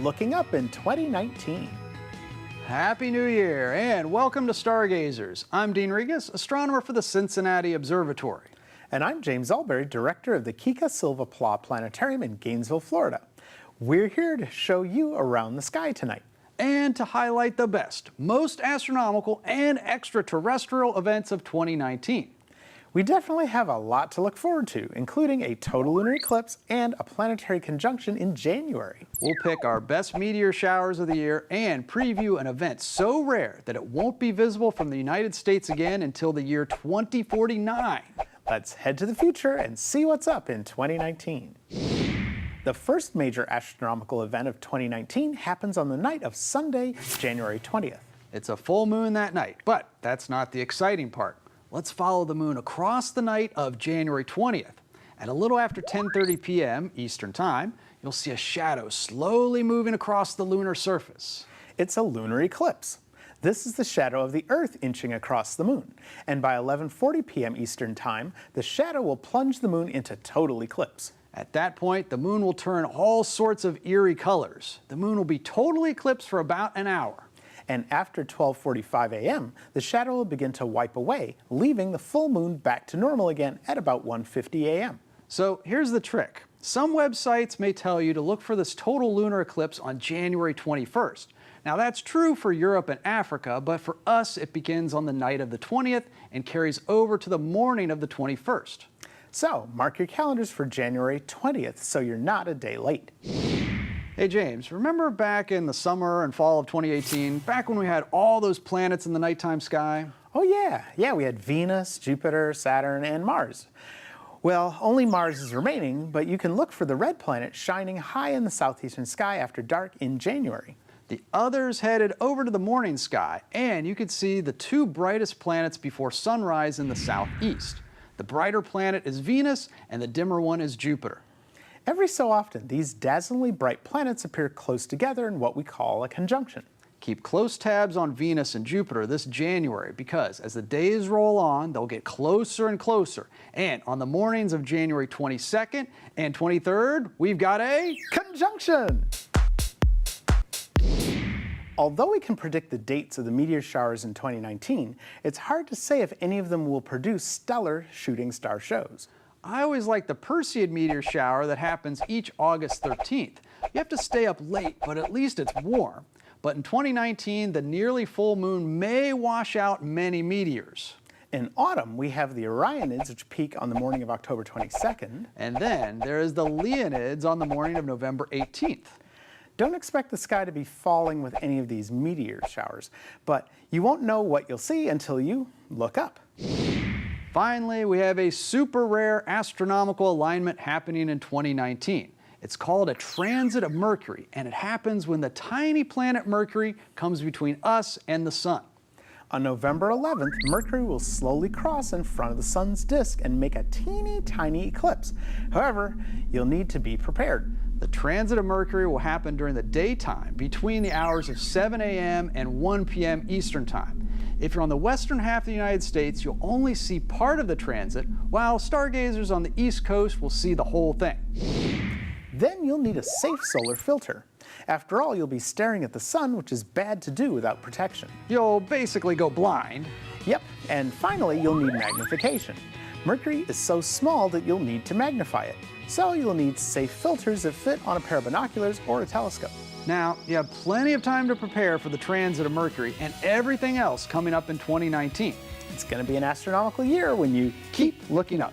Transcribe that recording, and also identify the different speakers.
Speaker 1: looking up in 2019.
Speaker 2: Happy New Year and welcome to Stargazers. I'm Dean Regas, astronomer for the Cincinnati Observatory.
Speaker 1: And I'm James Albury, director of the Kika Silva Pla Planetarium in Gainesville, Florida. We're here to show you around the sky tonight.
Speaker 2: And to highlight the best, most astronomical and extraterrestrial events of 2019.
Speaker 1: We definitely have a lot to look forward to, including a total lunar eclipse and a planetary conjunction in January.
Speaker 2: We'll pick our best meteor showers of the year and preview an event so rare that it won't be visible from the United States again until the year 2049.
Speaker 1: Let's head to the future and see what's up in 2019. The first major astronomical event of 2019 happens on the night of Sunday, January 20th.
Speaker 2: It's a full moon that night, but that's not the exciting part. Let's follow the moon across the night of January 20th. At a little after 10:30 p.m. Eastern Time, you'll see a shadow slowly moving across the lunar surface.
Speaker 1: It's a lunar eclipse. This is the shadow of the Earth inching across the moon. And by 11:40 p.m. Eastern Time, the shadow will plunge the moon into total eclipse.
Speaker 2: At that point, the moon will turn all sorts of eerie colors. The moon will be totally eclipsed for about an hour.
Speaker 1: And after 12:45 a.m., the shadow will begin to wipe away, leaving the full moon back to normal again at about 1:50 a.m.
Speaker 2: So here's the trick. Some websites may tell you to look for this total lunar eclipse on January 21st. Now that's true for Europe and Africa, but for us it begins on the night of the 20th and carries over to the morning of the 21st.
Speaker 1: So mark your calendars for January 20th so you're not a day late.
Speaker 2: Hey James, remember back in the summer and fall of 2018, back when we had all those planets in the nighttime sky?
Speaker 1: Oh yeah, we had Venus, Jupiter, Saturn, and Mars. Well, only Mars is remaining, but you can look for the red planet shining high in the southeastern sky after dark in January.
Speaker 2: The others headed over to the morning sky, and you could see the two brightest planets before sunrise in the southeast. The brighter planet is Venus, and the dimmer one is Jupiter.
Speaker 1: Every so often, these dazzlingly bright planets appear close together in what we call a conjunction.
Speaker 2: Keep close tabs on Venus and Jupiter this January because as the days roll on, they'll get closer and closer. And on the mornings of January 22nd and 23rd, we've got a
Speaker 1: conjunction! Although we can predict the dates of the meteor showers in 2019, it's hard to say if any of them will produce stellar shooting star shows.
Speaker 2: I always like the Perseid meteor shower that happens each August 13th. You have to stay up late, but at least it's warm. But in 2019, the nearly full moon may wash out many meteors.
Speaker 1: In autumn, we have the Orionids, which peak on the morning of October 22nd.
Speaker 2: And then there is the Leonids on the morning of November 18th.
Speaker 1: Don't expect the sky to be falling with any of these meteor showers, but you won't know what you'll see until you look up.
Speaker 2: Finally, we have a super rare astronomical alignment happening in 2019. It's called a transit of Mercury, and it happens when the tiny planet Mercury comes between us and the Sun.
Speaker 1: On November 11th, Mercury will slowly cross in front of the Sun's disk and make a teeny tiny eclipse. However, you'll need to be prepared.
Speaker 2: The transit of Mercury will happen during the daytime between the hours of 7 a.m. and 1 p.m. Eastern Time. If you're on the western half of the United States, you'll only see part of the transit, while stargazers on the East Coast will see the whole thing.
Speaker 1: Then you'll need a safe solar filter. After all, you'll be staring at the sun, which is bad to do without protection.
Speaker 2: You'll basically go blind.
Speaker 1: Yep, and finally, you'll need magnification. Mercury is so small that you'll need to magnify it. So you'll need safe filters that fit on a pair of binoculars or a telescope.
Speaker 2: Now, you have plenty of time to prepare for the transit of Mercury and everything else coming up in 2019.
Speaker 1: It's going to be an astronomical year when you
Speaker 2: Keep looking up.